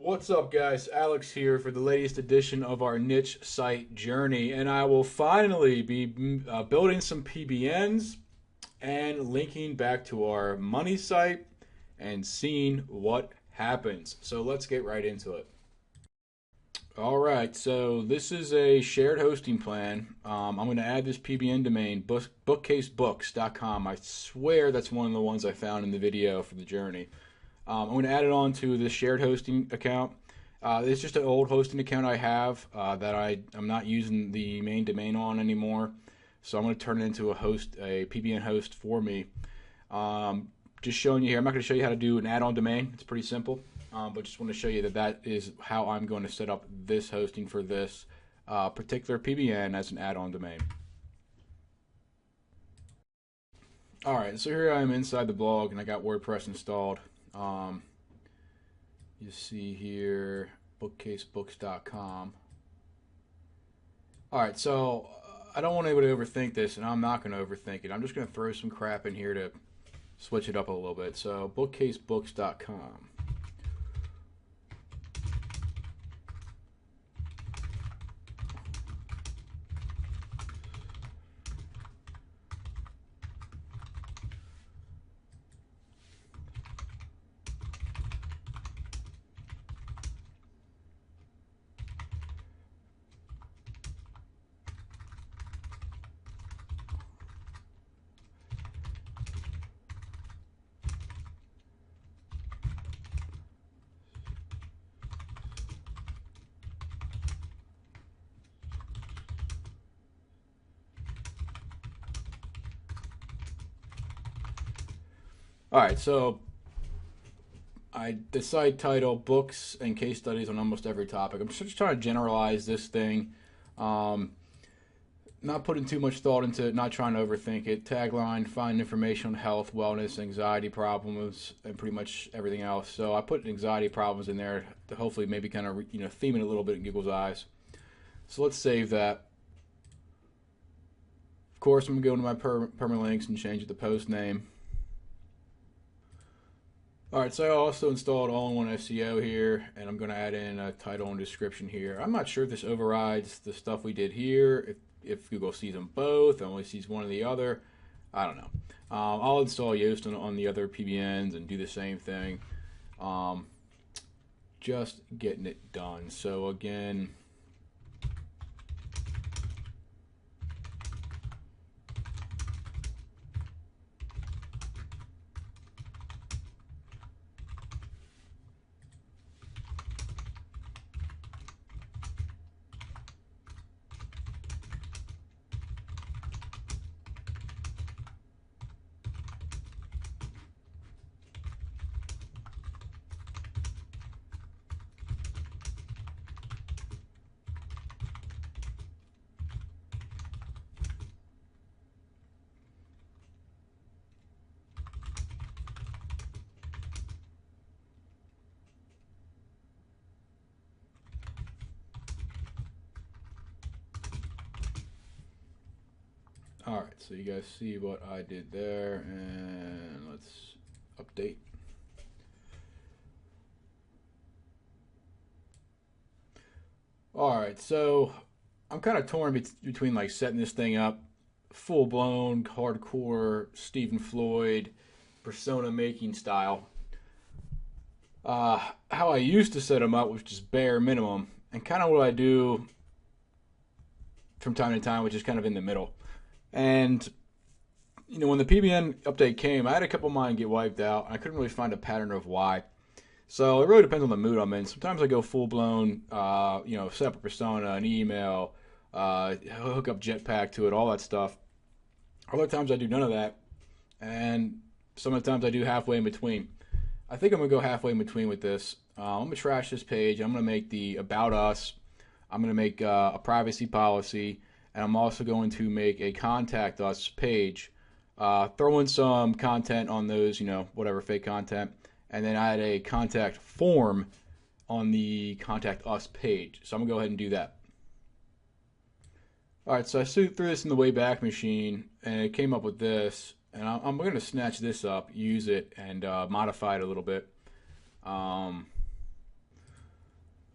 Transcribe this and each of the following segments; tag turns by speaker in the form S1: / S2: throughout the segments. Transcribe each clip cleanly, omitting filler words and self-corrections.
S1: What's up, guys? Alex here for the latest edition of our niche site journey, and I will finally be building some PBNs and linking back to our money site and seeing what happens. So let's get right into it. All right, so this is a shared hosting plan. I'm going to add this PBN domain, bookcasebooks.com. I swear that's one of the ones I found in the video for the journey. I'm going to add it on to this shared hosting account. It's just an old hosting account I have that I'm not using the main domain on anymore. So I'm going to turn it into a PBN host for me. Just showing you here. I'm not going to show you how to do an add-on domain. It's pretty simple. But just want to show you that is how I'm going to set up this hosting for this particular PBN as an add-on domain. All right, so here I am inside the blog, and I got WordPress installed. You see here, bookcasebooks.com. All right, so I don't want anybody to overthink this, and I'm not going to overthink it. I'm just going to throw some crap in here to switch it up a little bit. So bookcasebooks.com. All right, so the site title, books and case studies on almost every topic. I'm just trying to generalize this thing. Not putting too much thought into it, not trying to overthink it. Tagline, find information on health, wellness, anxiety problems, and pretty much everything else. So I put anxiety problems in there to hopefully maybe kind of theme it a little bit in Google's eyes. So let's save that. Of course, I'm going to go into my permalinks and change it to post name. All right, so I also installed all-in-one SEO here, and I'm going to add in a title and description here. I'm not sure if this overrides the stuff we did here, if Google sees them both, only sees one or the other. I don't know. I'll install Yoast on the other PBNs and do the same thing. Just getting it done. So again, all right, so you guys see what I did there, and let's update. All right, so I'm kind of torn between like setting this thing up full-blown, hardcore Stephen Floyd persona making style. How I used to set them up was just bare minimum, and kind of what I do from time to time, which is kind of in the middle. And when the PBN update came, I had a couple of mine get wiped out. I couldn't really find a pattern of why. So it really depends on the mood I'm in. Sometimes I go full blown, set up a persona, an email, hook up Jetpack to it, all that stuff. Other times I do none of that, and some of the times I do halfway in between. I think I'm gonna go halfway in between with this. I'm gonna trash this page. I'm gonna make the about us. I'm gonna make a privacy policy, and I'm also going to make a contact us page. Throw in some content on those, whatever fake content, and then add a contact form on the contact us page. So I'm gonna go ahead and do that. All right, so I threw this in the Wayback Machine, and it came up with this. And I'm going to snatch this up, use it, and modify it a little bit.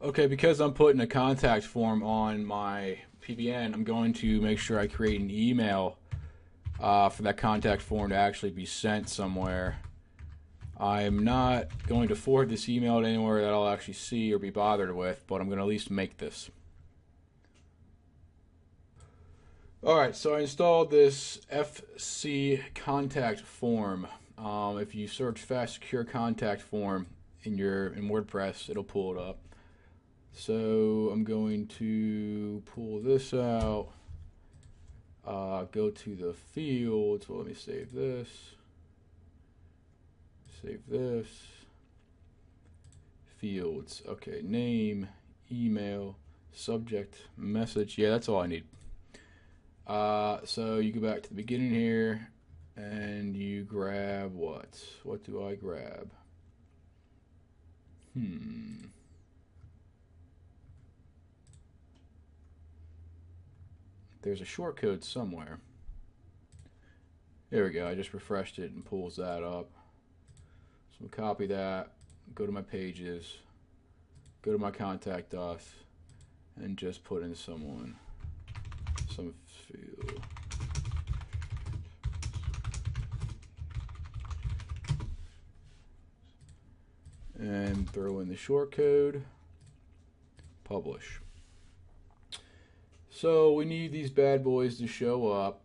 S1: Okay, because I'm putting a contact form on my PBN, I'm going to make sure I create an email for that contact form to actually be sent somewhere. I'm not going to forward this email to anywhere that I'll actually see or be bothered with, but I'm going to at least make this. Alright, so I installed this FC contact form. If you search Fast Secure Contact Form in WordPress, it'll pull it up. So I'm going to pull this out, go to the fields. Well, let me save this. Save this. Fields. Okay, name, email, subject, message. Yeah, that's all I need. So you go back to the beginning here, and you grab what? What do I grab? There's a shortcode somewhere. There we go. I just refreshed it and pulls that up. So copy that, go to my pages, go to my contact us, and just put in some field. And throw in the shortcode, publish. So we need these bad boys to show up.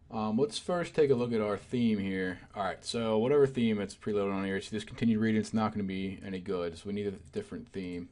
S1: Let's first take a look at our theme here. Alright, so whatever theme it's preloaded on here, so this continued reading, it's not going to be any good. So we need a different theme.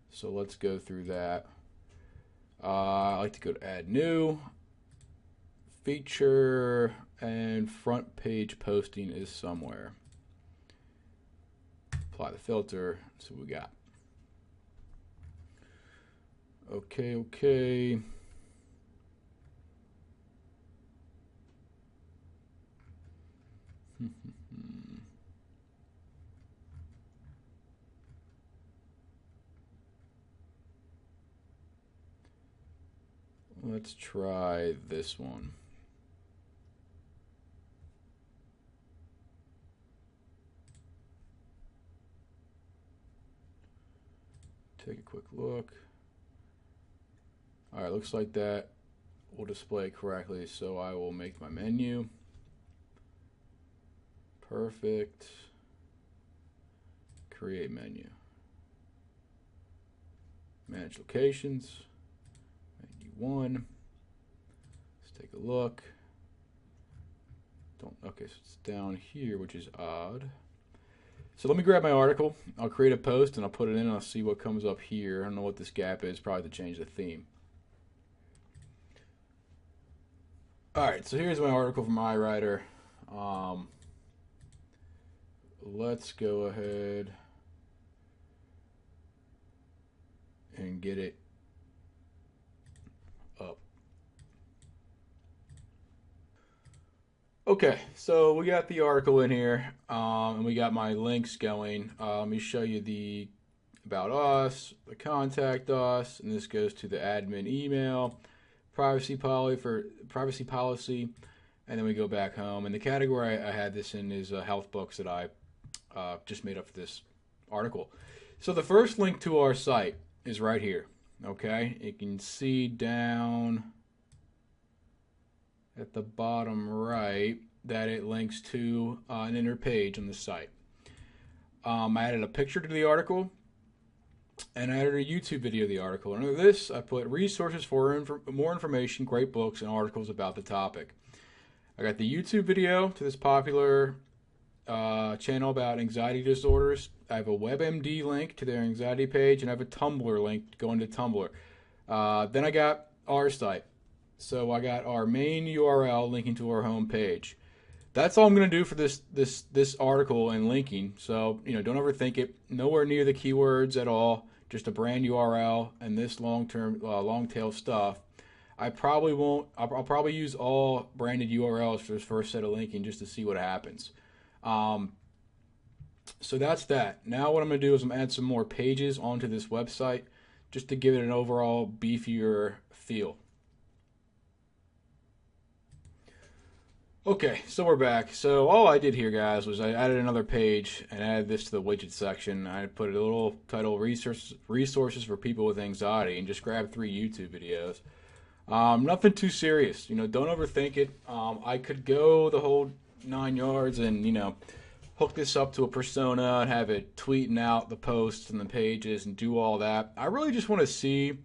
S1: So let's go through that. I like to go to add new, feature, and front page posting is somewhere. Apply the filter, so we got. Okay. Let's try this one. Take a quick look. Alright, looks like that will display correctly, so I will make my menu. Perfect. Create menu. Manage locations. Menu 1. Let's take a look. Okay, so it's down here, which is odd. So let me grab my article. I'll create a post and I'll put it in and I'll see what comes up here. I don't know what this gap is, probably to change the theme. Alright, so here's my article from iWriter. Let's go ahead and get it up. Okay, so we got the article in here, and we got my links going. Let me show you the about us, the contact us, and this goes to the admin email, privacy policy, and then we go back home. And the category I had this in is health books that I just made up for this article. So the first link to our site is right here. Okay, you can see down at the bottom right that it links to an inner page on the site. I added a picture to the article and I added a YouTube video of the article. Under this, I put resources for more information, great books, and articles about the topic. I got the YouTube video to this popular channel about anxiety disorders. I have a WebMD link to their anxiety page, and I have a Tumblr link going to Tumblr. Then I got our site. So I got our main URL linking to our home page. That's all I'm going to do for this article and linking. So, don't overthink it. Nowhere near the keywords at all. Just a brand URL and this long tail stuff. I'll probably use all branded URLs for this first set of linking just to see what happens. So that's that. Now what I'm going to do is I'm going to add some more pages onto this website just to give it an overall beefier feel. Okay, so we're back. So all I did here, guys, was I added another page and added this to the widget section. I put a little title resources for people with anxiety and just grabbed 3 YouTube videos. Nothing too serious. Don't overthink it. I could go the whole 9 yards and, hook this up to a persona and have it tweeting out the posts and the pages and do all that. I really just want to see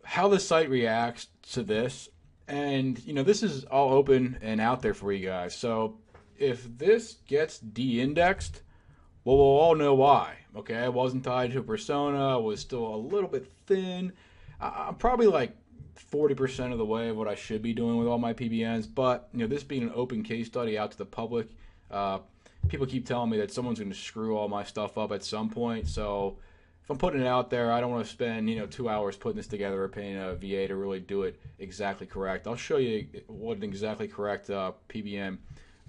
S1: how the site reacts to this. And, this is all open and out there for you guys. So if this gets de-indexed, well, we'll all know why. Okay, I wasn't tied to a persona. I was still a little bit thin. I'm probably like 40% of the way of what I should be doing with all my PBNs. But, this being an open case study out to the public, people keep telling me that someone's going to screw all my stuff up at some point. So if I'm putting it out there, I don't want to spend 2 hours putting this together or paying a VA to really do it exactly correct. I'll show you what an exactly correct PBN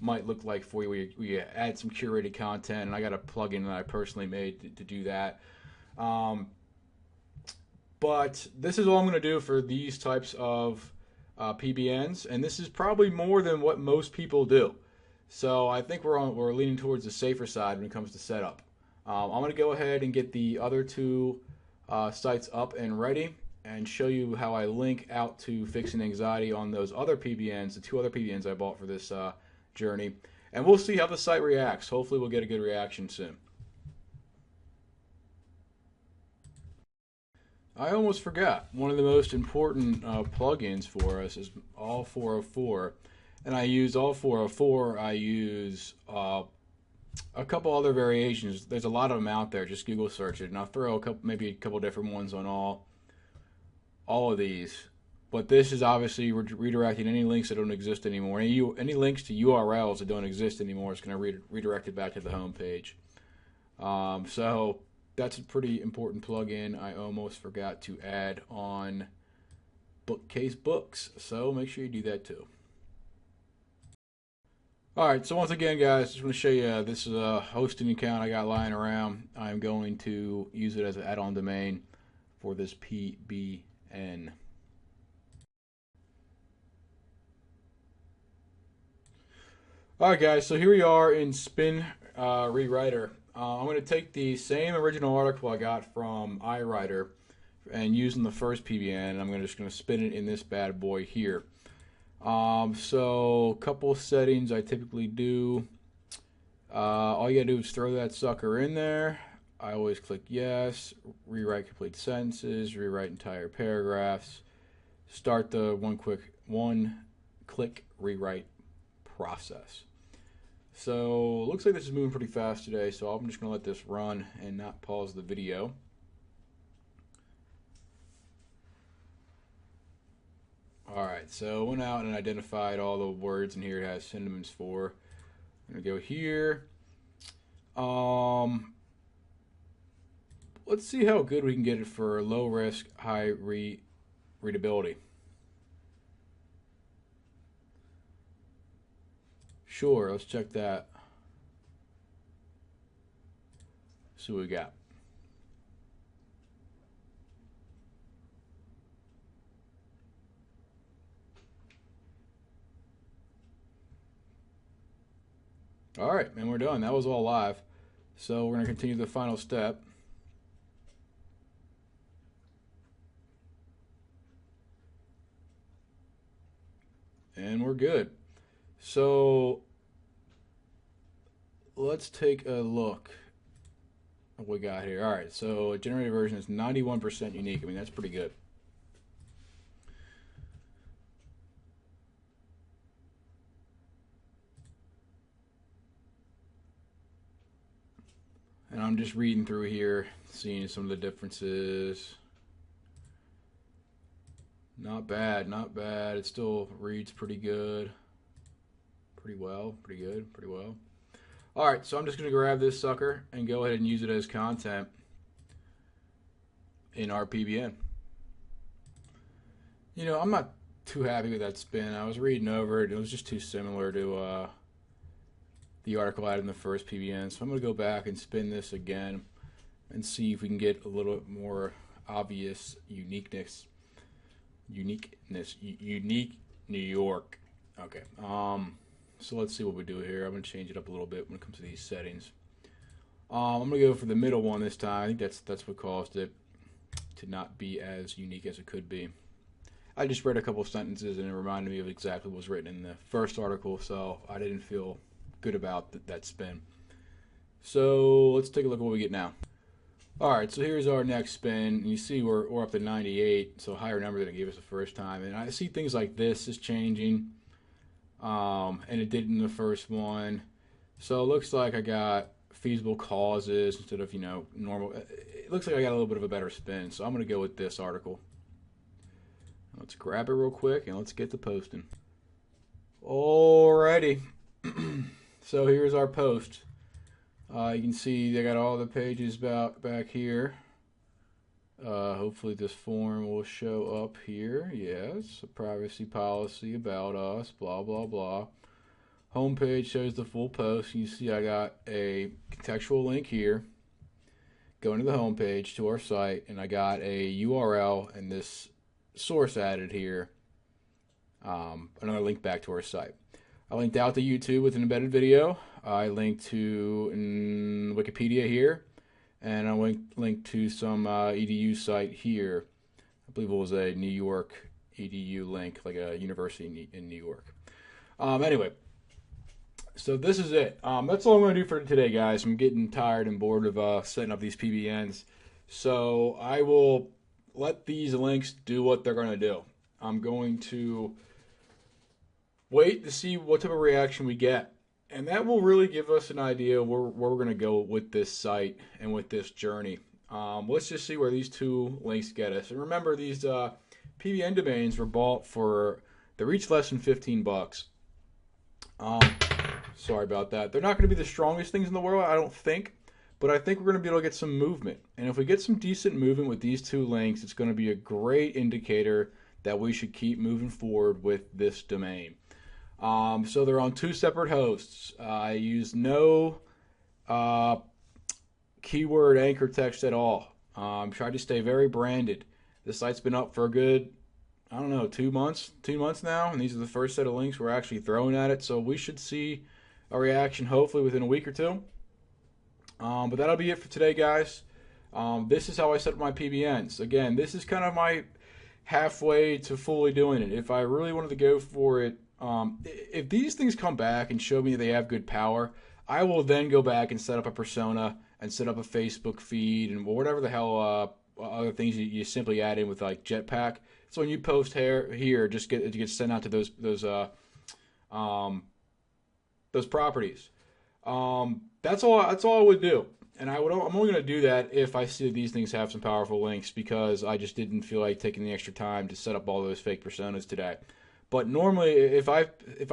S1: might look like for you. We add some curated content, and I got a plugin that I personally made to do that. But this is all I'm going to do for these types of PBNs, and this is probably more than what most people do. So I think we're leaning towards the safer side when it comes to setup. I'm going to go ahead and get the other 2 sites up and ready and show you how I link out to fixing anxiety on those other PBNs, the 2 other PBNs I bought for this journey. And we'll see how the site reacts. Hopefully we'll get a good reaction soon. I almost forgot. One of the most important plugins for us is All 404. And I use All 404. I use a couple other variations. There's a lot of them out there. Just Google search it, and I'll throw maybe a couple different ones on all of these. But this is obviously redirecting any links that don't exist anymore. Any links to URLs that don't exist anymore is going to redirect it back to the home page. So that's a pretty important plugin. I almost forgot to add on Bookcase Books, so make sure you do that too. Alright, so once again, guys, just want to show you this is a hosting account I got lying around. I'm going to use it as an add-on domain for this PBN. Alright, guys, so here we are in Spin Rewriter. I'm going to take the same original article I got from iWriter and using the first PBN, and I'm just going to spin it in this bad boy here. So a couple settings I typically do. All you gotta do is throw that sucker in there. I always click yes, rewrite complete sentences, rewrite entire paragraphs, start the one-click rewrite process. So looks like this is moving pretty fast today, so I'm just gonna let this run and not pause the video. Alright, so I went out and identified all the words in here it has synonyms for. I'm going to go here. Let's see how good we can get it for low risk, high readability. Sure, let's check that. See what we got. All right, and we're done. That was all live. So we're going to continue the final step. And we're good. So let's take a look at what we got here. All right, so a generated version is 91% unique. I mean, that's pretty good. And I'm just reading through here, seeing some of the differences. Not bad, not bad. It still reads pretty good. Pretty well, pretty good, pretty well. All right, so I'm just going to grab this sucker and go ahead and use it as content in our PBN. I'm not too happy with that spin. I was reading over it. It was just too similar to the article I had in the first PBN. So I'm going to go back and spin this again and see if we can get a little bit more obvious uniqueness. Unique New York. Okay. So let's see what we do here. I'm going to change it up a little bit when it comes to these settings. I'm going to go for the middle one this time. I think that's what caused it to not be as unique as it could be. I just read a couple of sentences and it reminded me of exactly what was written in the first article, so I didn't feel good about that spin. So let's take a look at what we get now. All right, so here's our next spin. You see we're up to 98, so a higher number than it gave us the first time. And I see things like this is changing, and it did in the first one. So it looks like I got feasible causes instead of, normal. It looks like I got a little bit of a better spin, so I'm going to go with this article. Let's grab it real quick and let's get to posting. Alrighty. So here's our post. You can see they got all the pages back here. Hopefully this form will show up here. Yes, a privacy policy about us, blah, blah, blah. Homepage shows the full post. You see I got a contextual link here going to the homepage to our site, and I got a URL and this source added here, another link back to our site. I linked out to YouTube with an embedded video. I linked to Wikipedia here, and I linked to some EDU site here. I believe it was a New York EDU link, like a university in New York. Anyway, so this is it. That's all I'm going to do for today, guys. I'm getting tired and bored of setting up these PBNs. So I will let these links do what they're going to do. I'm going to wait to see what type of reaction we get. And that will really give us an idea where we're going to go with this site and with this journey. Let's just see where these two links get us. And remember, these PBN domains were bought they're each less than $15. Sorry about that. They're not going to be the strongest things in the world, I don't think. But I think we're going to be able to get some movement. And if we get some decent movement with these two links, it's going to be a great indicator that we should keep moving forward with this domain. So they're on two separate hosts. I use no keyword anchor text at all. Tried to stay very branded. The site's been up for a good, 2 months now, and these are the first set of links we're actually throwing at it. So we should see a reaction hopefully within a week or two. But that'll be it for today, guys. This is how I set up my PBNs. Again, this is kind of my halfway to fully doing it. If I really wanted to go for it, if these things come back and show me they have good power, I will then go back and set up a persona and set up a Facebook feed and whatever the hell other things you simply add in with like Jetpack. So when you post here, just it gets sent out to those properties. That's all I would do. And I'm only going to do that if I see that these things have some powerful links, because I just didn't feel like taking the extra time to set up all those fake personas today. But normally, if I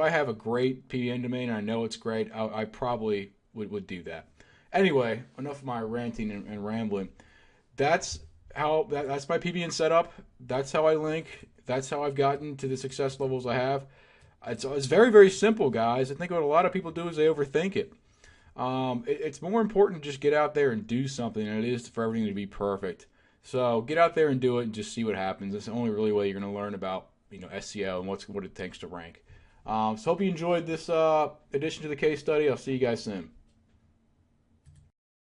S1: have a great PBN domain and I know it's great, I probably would do that. Anyway, enough of my ranting and rambling. That's my PBN setup. That's how I link. That's how I've gotten to the success levels I have. It's very, very simple, guys. I think what a lot of people do is they overthink it. It's more important to just get out there and do something than it is for everything to be perfect. So get out there and do it and just see what happens. That's the only really way you're going to learn about SEO and what it takes to rank. So hope you enjoyed this addition to the case study. I'll see you guys soon.